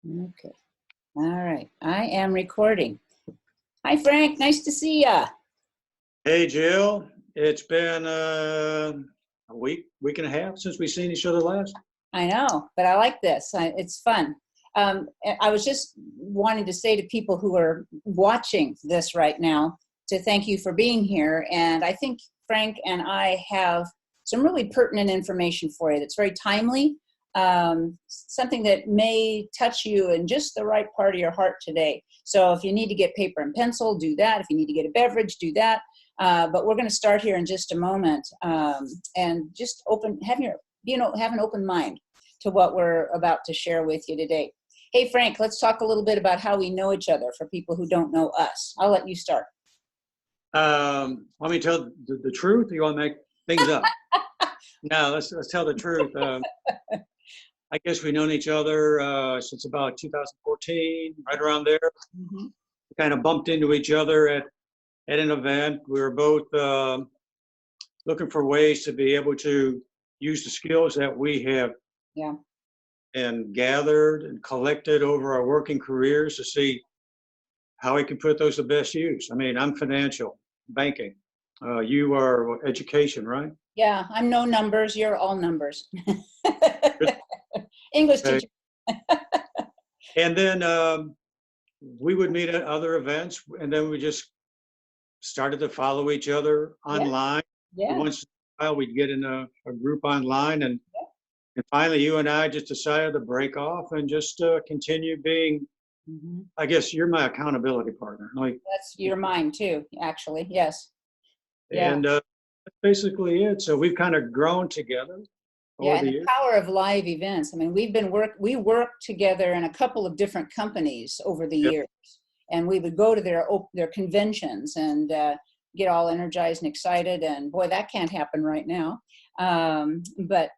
Okay. All right. I am recording. Hi, Frank. Nice to see ya. Hey, Jill. It's been a week and a half since we've seen each other last. I know, but I like this. It's fun. I was just wanting to say to people who are watching this right now to thank you for being here. And I think Frank and I have some really pertinent information for you that's very timely, something that may touch you in just the right part of your heart today. So if you need to get paper and pencil, do that. If you need to get a beverage, do that. But we're going to start here in just a moment, and just have an open mind to what we're about to share with you today. Hey, Frank, let's talk a little bit about how we know each other for people who don't know us. I'll let you start. Want me to tell the truth, or you want to make things up? No, let's tell the truth. I guess we've known each other since about 2014, right around there. Mm-hmm. We kind of bumped into each other at an event. We were both looking for ways to be able to use the skills that we have Yeah. and gathered and collected over our working careers to see how we can put those to best use. I mean, I'm financial, banking. You are education, right? Yeah, I'm no numbers. You're all numbers. English Okay. teacher. And then we would meet at other events, and then we just started to follow each other online. Yeah. Once in a while, we'd get in a group online, and finally, you and I just decided to break off and just continue being. Mm-hmm. I guess you're my accountability partner. Like You're mine too, actually. Yes. Yeah. And that's basically it. So we've kind of grown together Yeah, over and the the years. power of live events. I mean, we worked together in a couple of different companies over the Yep. years, and we would go to their conventions and get all energized and excited. And boy, that can't happen right now. But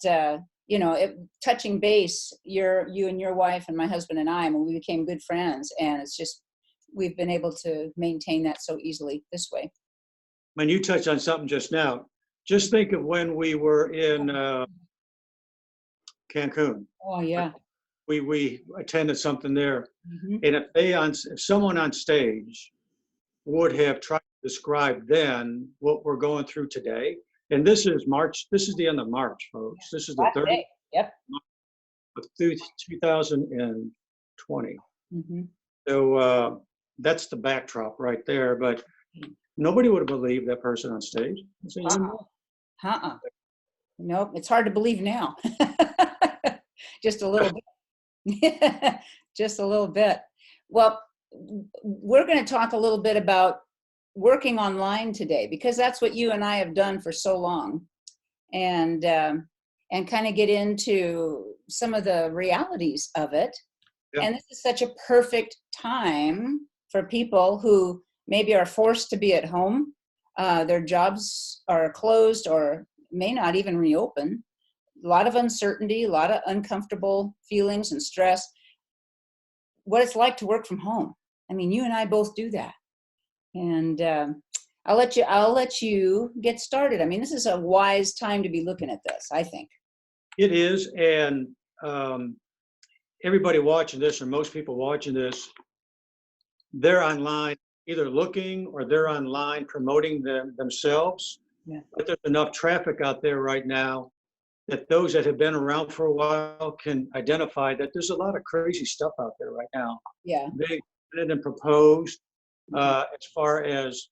touching base, you and your wife and my husband and I, we became good friends, and it's just we've been able to maintain that so easily this way. When you touched on something just now, just think of when we were in Cancun. Oh yeah. We attended something there, Mm-hmm. and if someone on stage would have tried to describe then what we're going through today, and this is March. This is the end of March, folks. This is the 30th Yep. of 2020. Mm-hmm. So that's the backdrop right there. But nobody would have believed that person on stage. Nope, it's hard to believe now. Just a little bit. Just a little bit. Well, we're going to talk a little bit about working online today, because that's what you and I have done for so long, and kind of get into some of the realities of it. Yeah. And this is such a perfect time for people who maybe are forced to be at home. Their jobs are closed or may not even reopen. A lot of uncertainty, a lot of uncomfortable feelings and stress. What it's like to work from home. I mean, you and I both do that. And I'll let you get started. I mean, this is a wise time to be looking at this, I think. It is, and everybody watching this, or most people watching this, they're online either looking or they're online promoting themselves. Yeah. But there's enough traffic out there right now that those that have been around for a while can identify that there's a lot of crazy stuff out there right now. Yeah. Big and proposed as far as,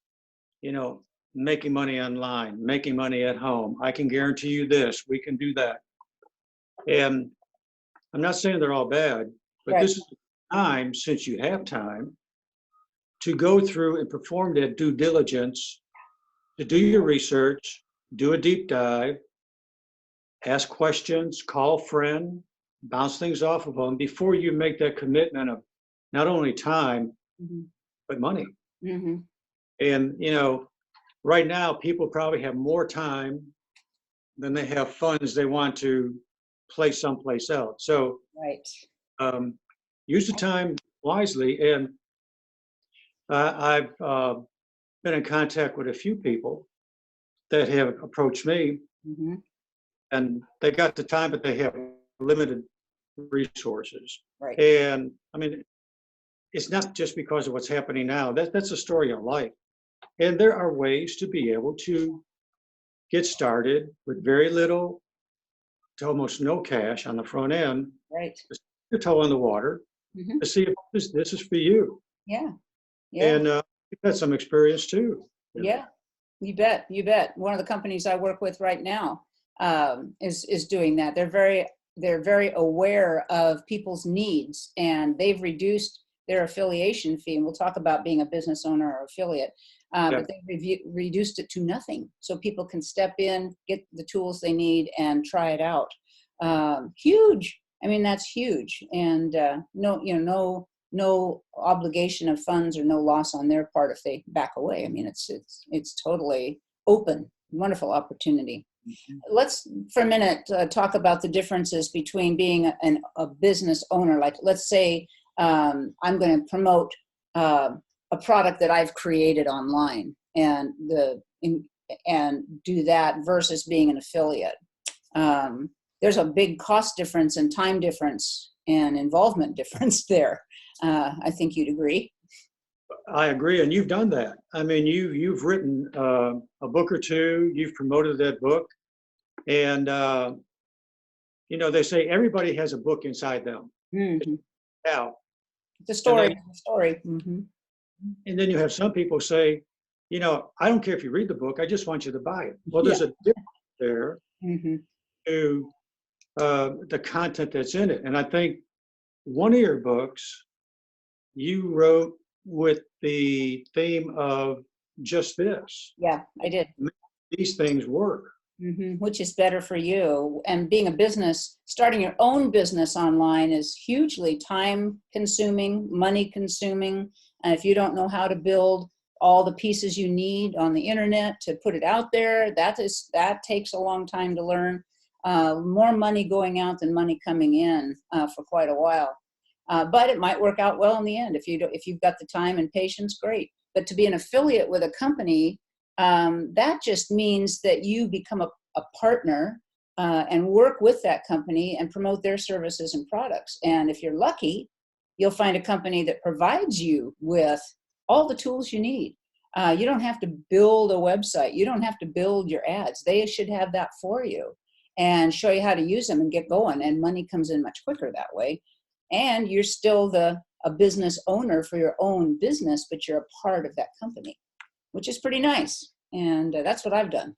making money online, making money at home. I can guarantee you this, we can do that. And I'm not saying they're all bad, but Right. this is the time, since you have time, to go through and perform that due diligence, to do your research, do a deep dive, ask questions, call a friend, bounce things off of them before you make that commitment of not only time, Mm-hmm. but money. Mm-hmm. And, right now, people probably have more time than they have funds they want to place someplace else. So Right. Use the time wisely. And I've been in contact with a few people that have approached me, Mm-hmm. and they got the time, but they have limited resources. Right. And I mean, it's not just because of what's happening now. That's a story of life. And there are ways to be able to get started with very little to almost no cash on the front end, Right. just your toe in the water Hmm. to see if this is for you. Yeah. Yeah. And you've had some experience too. Yeah. You bet. You bet. One of the companies I work with right now is doing that. They're very aware of people's needs, and they've reduced their affiliation fee. And we'll talk about being a business owner or affiliate, Yeah. but they've reduced it to nothing, so people can step in, get the tools they need, and try it out. Huge. I mean, that's huge, and no obligation of funds or no loss on their part if they back away. I mean, it's totally open, wonderful opportunity. Let's for a minute talk about the differences between being a business owner. Like, let's say I'm going to promote a product that I've created online, and do that versus being an affiliate. There's a big cost difference and time difference and involvement difference there. I think you'd agree. I agree, and you've done that. I mean, you've written a book or two. You've promoted that book, and they say everybody has a book inside them. Mm-hmm. Now, The story. The story. Mm-hmm. and then you have some people say, I don't care if you read the book. I just want you to buy it. Well, there's Yeah. a difference there Mm-hmm. to the content that's in it, and I think one of your books you wrote with the theme of just this. Yeah, I did. These things work. Mm-hmm. Which is better for you. And being a business, starting your own business online is hugely time consuming, money consuming. And if you don't know how to build all the pieces you need on the internet to put it out there, that takes a long time to learn. More money going out than money coming in for quite a while. But it might work out well in the end if you've got the time and patience. Great. But to be an affiliate with a company, that just means that you become a partner and work with that company and promote their services and products. And if you're lucky, you'll find a company that provides you with all the tools you need. You don't have to build a website. You don't have to build your ads. They should have that for you and show you how to use them and get going. And money comes in much quicker that way. And you're still a business owner for your own business, but you're a part of that company, which is pretty nice. And that's what I've done.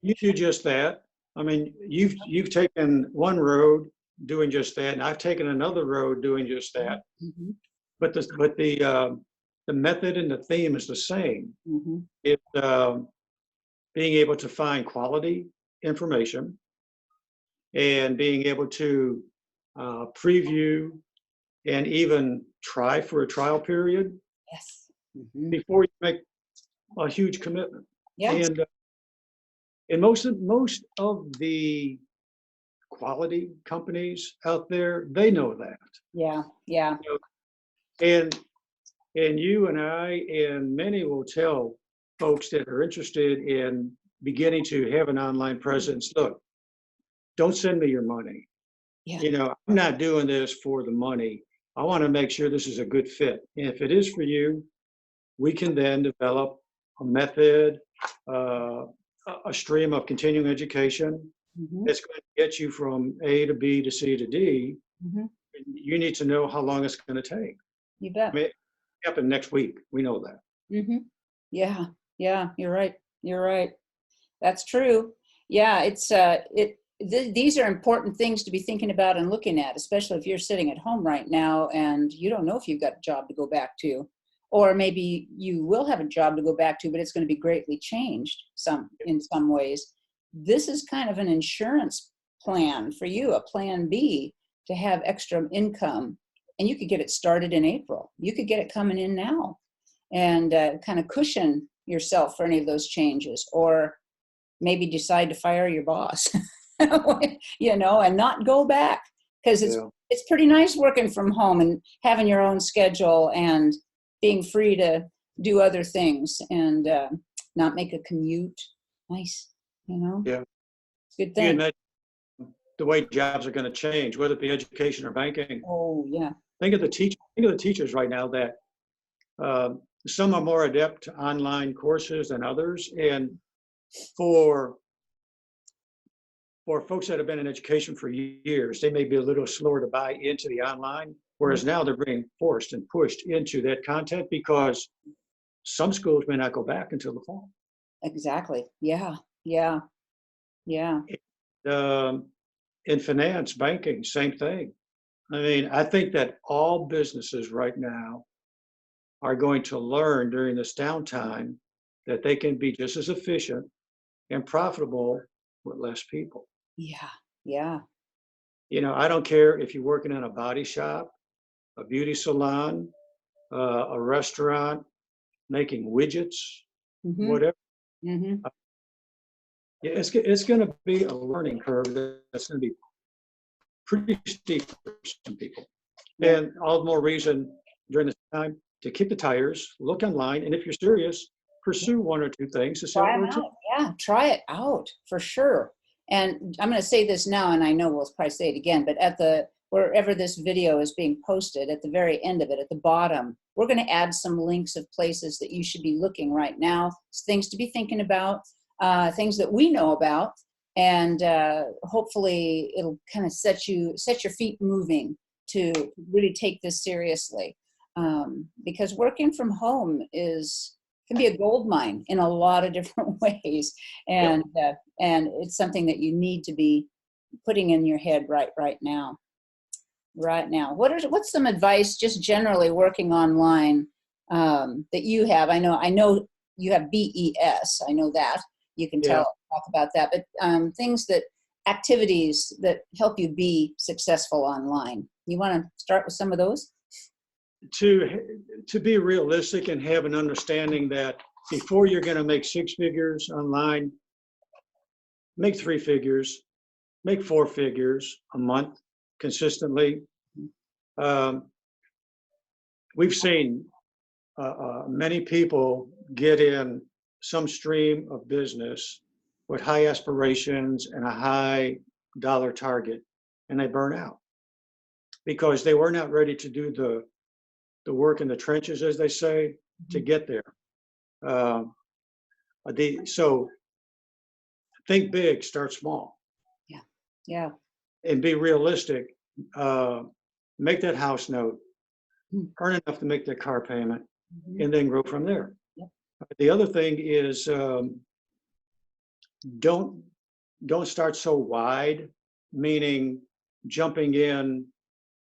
You do just that. I mean, you've taken one road doing just that, and I've taken another road doing just that. Mm-hmm. But the method and the theme is the same. Mm-hmm. It's being able to find quality information and being able to preview and even try for a trial period Yes. Mm-hmm. before you make a huge commitment. Yeah. And most of the quality companies out there, they know that. Yeah. Yeah. And you and I and many will tell folks that are interested in beginning to have an online presence, look, don't send me your money. Yeah. I'm not doing this for the money. I want to make sure this is a good fit. And if it is for you, we can then develop a method, a stream of continuing education Mm-hmm. that's going to get you from A to B to C to D. Mm-hmm. You need to know how long it's going to take. You bet. I mean, it will happen next week. We know that. Mm-hmm. Yeah. Yeah. You're right. You're right. That's true. Yeah. These are important things to be thinking about and looking at, especially if you're sitting at home right now and you don't know if you've got a job to go back to, or maybe you will have a job to go back to, but it's going to be greatly changed in some ways. This is kind of an insurance plan for you, a plan B to have extra income, and you could get it started in April. You could get it coming in now and kind of cushion yourself for any of those changes, or maybe decide to fire your boss, and not go back, because it's pretty nice working from home and having your own schedule and being free to do other things and not make a commute. Nice, Yeah. Good thing. the way jobs are going to change, whether it be education or banking. Oh, yeah. Think of the teachers right now that some are more adept to online courses than others, and for folks that have been in education for years, they may be a little slower to buy into the online, whereas now they're being forced and pushed into that content because some schools may not go back until the fall. Exactly. Yeah. Yeah. Yeah. In finance, banking, same thing. I mean, I think that all businesses right now are going to learn during this downtime that they can be just as efficient and profitable with less people. Yeah. Yeah. You know, I don't care if you're working in a body shop, a beauty salon, a restaurant, making widgets, Mm-hmm. whatever. Mm-hmm. Yeah, it's going to be a learning curve that's going to be pretty steep for some people. Yeah. And all the more reason during this time to kick the tires, look online, and if you're serious, pursue one or two things to see how Try it them works out. out. Yeah. Try it out for sure. And I'm going to say this now, and I know we'll probably say it again, but at the wherever this video is being posted, at the very end of it, at the bottom, we're going to add some links of places that you should be looking right now, things to be thinking about, things that we know about, and hopefully it'll kind of set your feet moving to really take this seriously, because working from home can be a gold mine in a lot of different ways, and it's something that you need to be putting in your head right now. What's some advice just generally working online that you have? I know you have BES. I know that you can talk about that, but activities that help you be successful online. You want to start with some of those? To be realistic and have an understanding that before you're going to make 6 figures online, make 3 figures, make 4 figures a month consistently. We've seen many people get in some stream of business with high aspirations and a high dollar target, and they burn out because they were not ready to do the work in the trenches, as they say, to get there. So think big, start small. Yeah. Yeah. And be realistic. Make that house note, earn enough to make that car payment, and then grow from there. Yep. The other thing is don't start so wide, meaning jumping in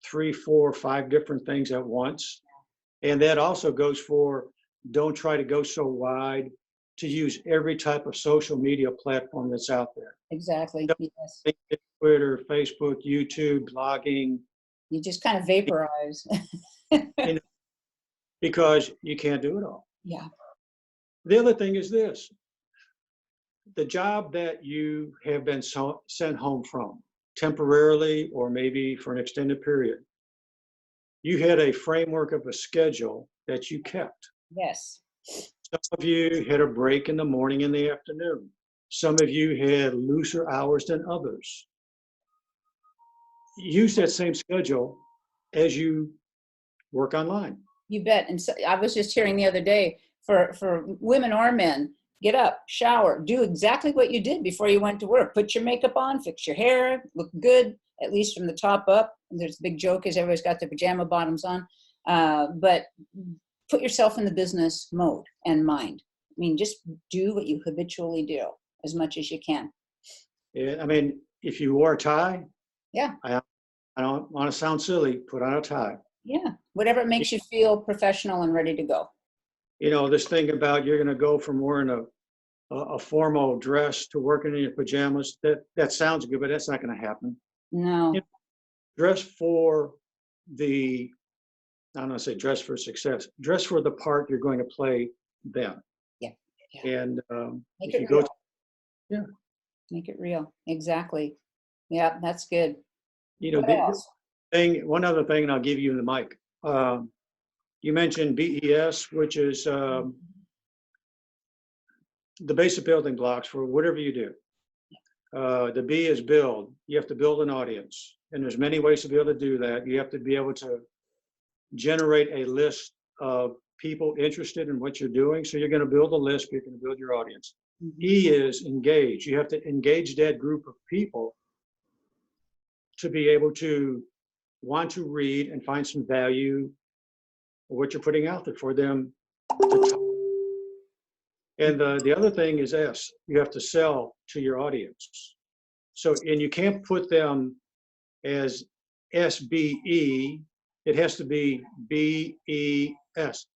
3, 4, 5 different things at once. And that also goes for don't try to go so wide to use every type of social media platform that's out there. Exactly. Yes. Twitter, Facebook, YouTube, blogging. You just kind of vaporize. Because you can't do it all. Yeah. The other thing is this. The job that you have been sent home from, temporarily or maybe for an extended period, you had a framework of a schedule that you kept. Yes. Some of you had a break in the morning and the afternoon. Some of you had looser hours than others. Use that same schedule as you work online. You bet. And so I was just hearing the other day, for women or men, get up, shower, do exactly what you did before you went to work. Put your makeup on, fix your hair, look good, at least from the top up. And there's a big joke is everybody's got their pajama bottoms on. But put yourself in the business mode and mind. I mean, just do what you habitually do as much as you can. Yeah, I mean, if you wore a tie, yeah, I don't want to sound silly, put on a tie. Yeah, whatever makes you feel professional and ready to go. You know, this thing about you're going to go from wearing a formal dress to working in your pajamas, that sounds good, but that's not going to happen. No. You know, dress for the, I don't want to say dress for success, dress for the part you're going to play then. Yeah. And Make if it you real. go, yeah. Make it real. Exactly. Yeah, that's good. You know, what else? One other thing, and I'll give you the mic. You mentioned BES, which is the basic building blocks for whatever you do. The B is build. You have to build an audience. And there's many ways to be able to do that. You have to be able to generate a list of people interested in what you're doing. So you're going to build a list, you're going to build your audience. E is engage. You have to engage that group of people to be able to want to read and find some value in what you're putting out there for them. And the other thing is S. You have to sell to your audience. So, and you can't put them as SBE. It has to be BES.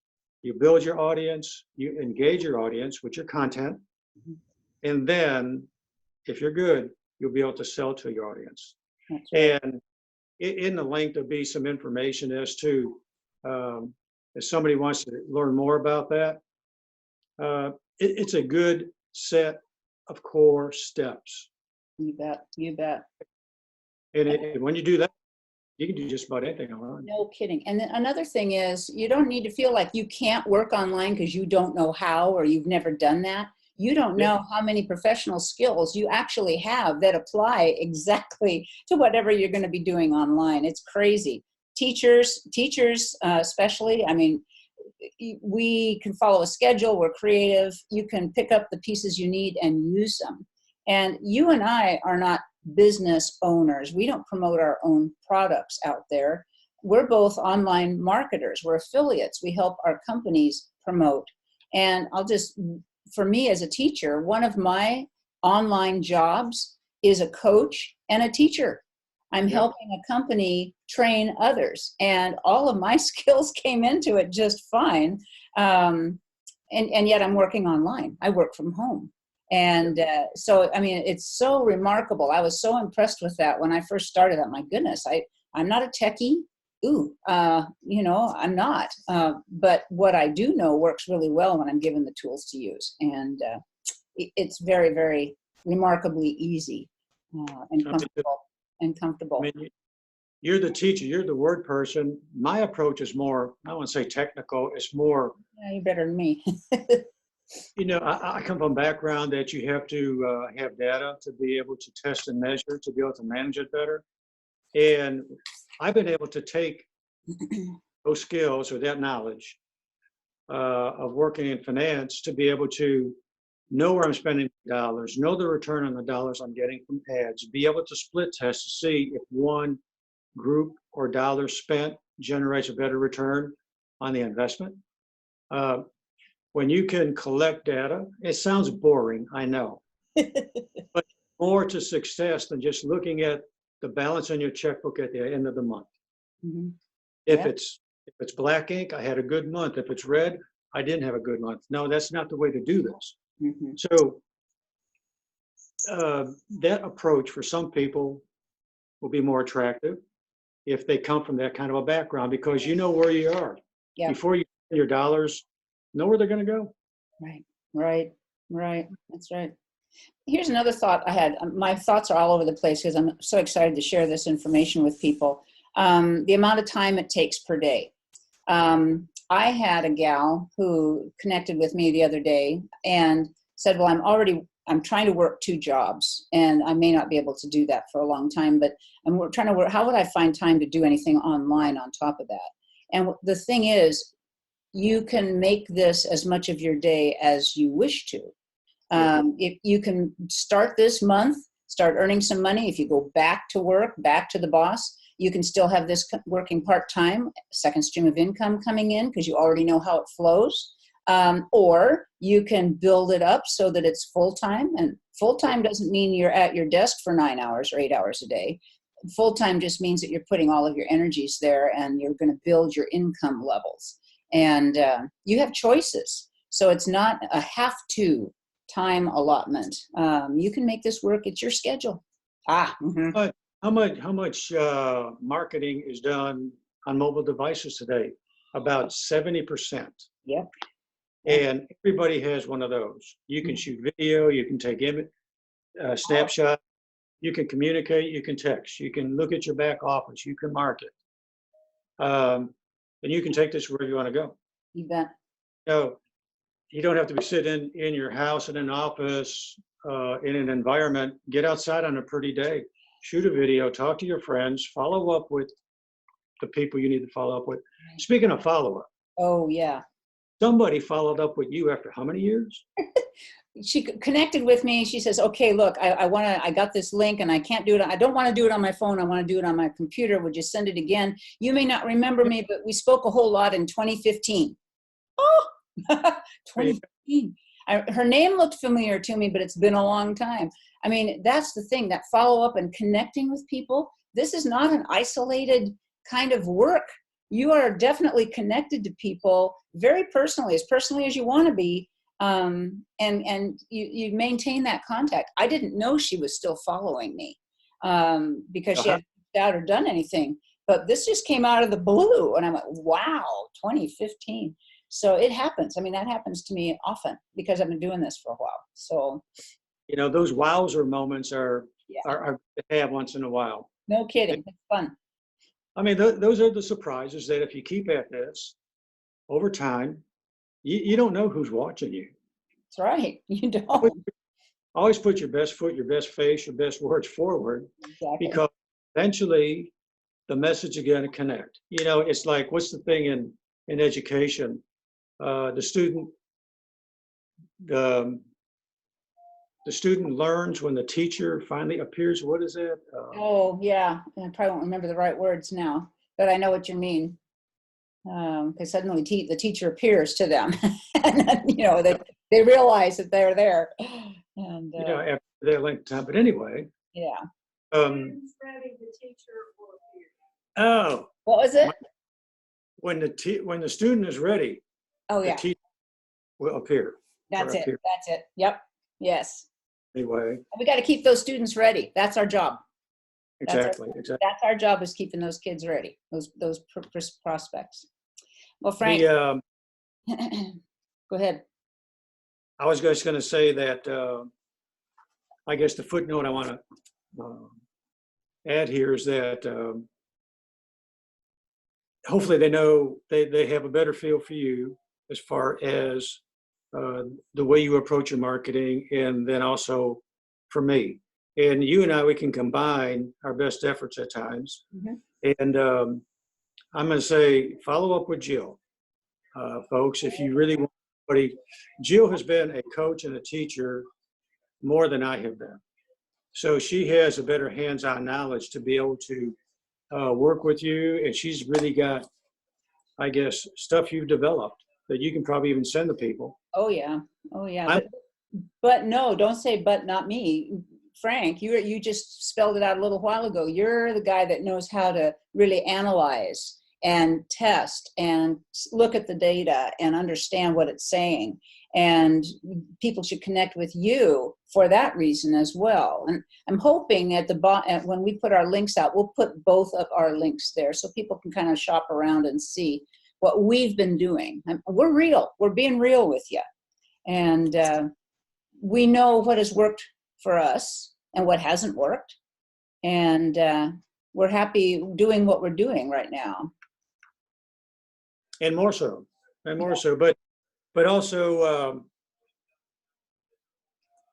You build your audience, you engage your audience with your content, and then if you're good, you'll be able to sell to your audience. That's right. And in the link, there'll be some information as to, if somebody wants to learn more about that, it's a good set of core steps. You bet. You bet. And when you do that, you can do just about anything online. No kidding. And then another thing is, you don't need to feel like you can't work online because you don't know how or you've never done that. You don't know how many professional skills you actually have that apply exactly to whatever you're going to be doing online. It's crazy. Teachers, especially, I mean, we can follow a schedule. We're creative. You can pick up the pieces you need and use them. And you and I are not business owners. We don't promote our own products out there. We're both online marketers. We're affiliates. We help our companies promote. And for me as a teacher, one of my online jobs is a coach and a teacher. I'm helping a company train others, and all of my skills came into it just fine. And yet I'm working online. I work from home. And so, I mean, it's so remarkable. I was so impressed with that when I first started that. My goodness, I'm not a techie. I'm not. But what I do know works really well when I'm given the tools to use. And it's very, very remarkably easy and comfortable. I mean, you're the teacher, you're the word person. My approach is more, I don't want to say technical, it's more. Yeah, you're better than me. I come from a background that you have to have data to be able to test and measure, to be able to manage it better. And I've been able to take those skills or that knowledge of working in finance to be able to know where I'm spending dollars, know the return on the dollars I'm getting from ads, be able to split test to see if one group or dollar spent generates a better return on the investment. When you can collect data, it sounds boring, I know, but more to success than just looking at the balance on your checkbook at the end of the month. Mm-hmm. If it's black ink, I had a good month. If it's red, I didn't have a good month. No, that's not the way to do this. Mm-hmm. So that approach for some people will be more attractive if they come from that kind of a background, because you know where you are. Yeah. Before you spend your dollars, know where they're going to go. Right. That's right. Here's another thought I had. My thoughts are all over the place because I'm so excited to share this information with people. The amount of time it takes per day. I had a gal who connected with me the other day and said, well, I'm trying to work 2 jobs and I may not be able to do that for a long time, but I'm trying to work. How would I find time to do anything online on top of that? And the thing is, you can make this as much of your day as you wish to. If you can start this month, start earning some money. If you go back to work, back to the boss, you can still have this working part-time, second stream of income coming in because you already know how it flows. Or you can build it up so that it's full-time. And full-time doesn't mean you're at your desk for 9 hours or 8 hours a day. Full-time just means that you're putting all of your energies there and you're going to build your income levels. And you have choices. So it's not a have-to time allotment. You can make this work. It's your schedule. But how much marketing is done on mobile devices today? About 70%. Yep. And everybody has one of those. You can shoot video, you can take snapshot, you can communicate, you can text, you can look at your back office, you can market. And you can take this wherever you want to go. You bet. So you don't have to be sitting in your house, in an office, in an environment. Get outside on a pretty day. Shoot a video, talk to your friends, follow up with the people you need to follow up with. Speaking of follow-up, Oh, yeah. somebody followed up with you after how many years? She connected with me. She says, okay, look, I got this link and I can't do it. I don't want to do it on my phone. I want to do it on my computer. Would you send it again? You may not remember me, but we spoke a whole lot in 2015. Oh, 2015. Her name looked familiar to me, but it's been a long time. I mean, that's the thing, that follow up and connecting with people. This is not an isolated kind of work. You are definitely connected to people very personally as you want to be. And you maintain that contact. I didn't know she was still following me because she hadn't reached out or done anything. But this just came out of the blue, and I went, "Wow, 2015." So it happens. I mean, that happens to me often because I've been doing this for a while. So, Those wowzer moments are yeah, are to have once in a while. no kidding. It's fun. I mean, those are the surprises that if you keep at this over time, you don't know who's watching you. That's right. You Always, don't. always put your best foot, your best face, your best words forward, Exactly. because eventually the message is going to connect. It's like, what's the thing in education? The student the student learns when the teacher finally appears. What is it? Oh, yeah. I probably won't remember the right words now, but I know what you mean. Because suddenly the teacher appears to them, and then, they realize that they're there. And After that length of time. But anyway, yeah. Ready, the teacher will appear. oh, What was it? when the student is ready, Oh, the yeah. teacher will appear. That's it. That's it. Yep. Yes. Anyway, We got to keep those students ready. That's our job. exactly. That's our job, is keeping those kids ready. Those prospects. Well, Frank, The, go ahead. I was just going to say that I guess the footnote I want to add here is that hopefully they know they have a better feel for you as far as the way you approach your marketing, and then also for me. And you and I, we can combine our best efforts at times. Mm-hmm. And I'm going to say, follow up with Jill, folks. If you really want somebody, Jill has been a coach and a teacher more than I have been. So she has a better hands-on knowledge to be able to work with you. And she's really got, I guess, stuff you've developed that you can probably even send to people. Oh, yeah. Oh, yeah. But no, don't say, but not me. Frank, you just spelled it out a little while ago. You're the guy that knows how to really analyze and test and look at the data and understand what it's saying. And people should connect with you for that reason as well. And I'm hoping at when we put our links out, we'll put both of our links there so people can kind of shop around and see what we've been doing. We're real. We're being real with you. And we know what has worked for us and what hasn't worked. And we're happy doing what we're doing right now. And more so, but also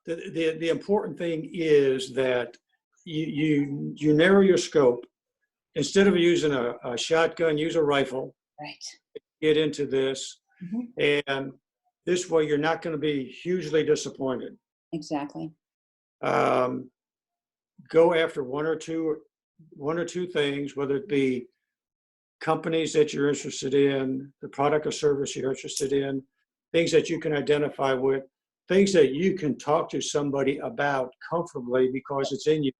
the important thing is that you narrow your scope. Instead of using a shotgun, use a rifle. Right. Get into this, and this way you're not going to be hugely disappointed. Exactly. Go after one or two things, whether it be companies that you're interested in, the product or service you're interested in, things that you can identify with, things that you can talk to somebody about comfortably because it's in you.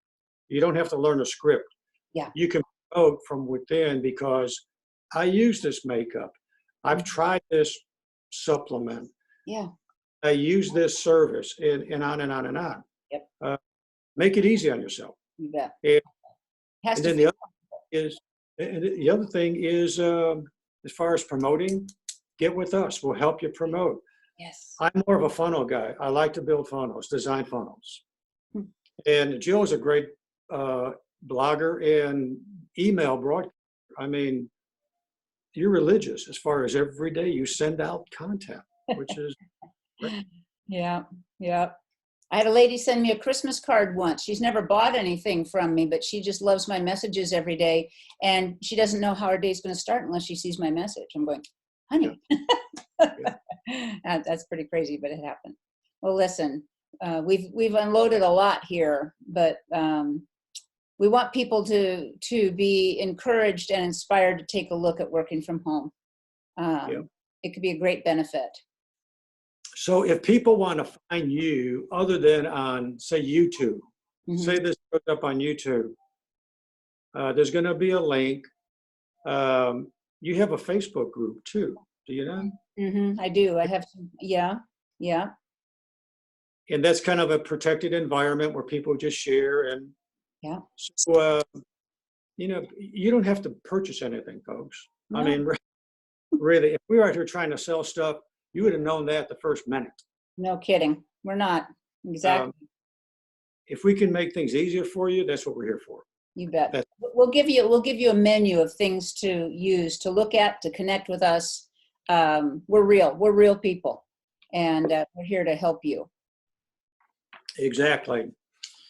You don't have to learn a script. Yeah. You can promote from within because I use this makeup. I've tried this supplement. Yeah. I use this service, and on and on and on. Yep. Make it easy on yourself. You bet. And then the other thing is, as far as promoting, get with us. We'll help you promote. Yes. I'm more of a funnel guy. I like to build funnels, design funnels. And Jill is a great blogger and email broadcaster. I mean, you're religious as far as every day you send out content, which is Yeah, yeah. I had a lady send me a Christmas card once. She's never bought anything from me, but she just loves my messages every day. And she doesn't know how her day's going to start unless she sees my message. I'm going, honey, that's pretty crazy, but it happened. Well, listen, we've unloaded a lot here, but we want people to be encouraged and inspired to take a look at working from home. It could be a great benefit. So if people want to find you other than on, say, YouTube, say this goes up on YouTube, there's going to be a link. You have a Facebook group too, do you know? I do. I have some, yeah. And that's kind of a protected environment where people just share. And so, you know, you don't have to purchase anything, folks. No. I mean, really, if we were out here trying to sell stuff, you would have known that the first minute. No kidding. We're not. Exactly. If we can make things easier for you, that's what we're here for. You bet. We'll give you a menu of things to use, to look at, to connect with us. We're real people, and we're here to help you. Exactly.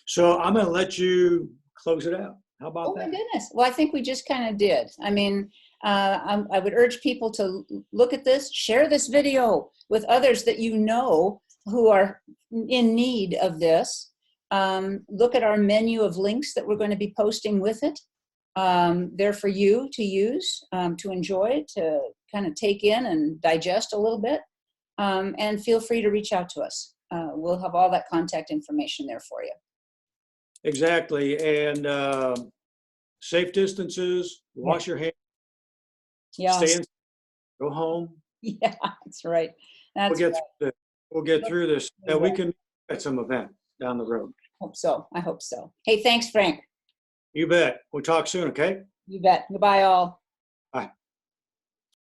So I'm going to let you close it out. How about that? Oh my goodness. Well, I think we just kind of did. I mean, I would urge people to look at this, share this video with others that you know who are in need of this. Look at our menu of links that we're going to be posting with it. They're for you to use, to enjoy, to kind of take in and digest a little bit. And feel free to reach out to us. We'll have all that contact information there for you. Exactly. And safe distances, wash your hands, stay in, go home. Yeah, that's right. We'll get through this. We can at some event down the road. Hope so. I hope so. Hey, thanks, Frank. You bet. We'll talk soon, okay? You bet. Goodbye, all. Bye.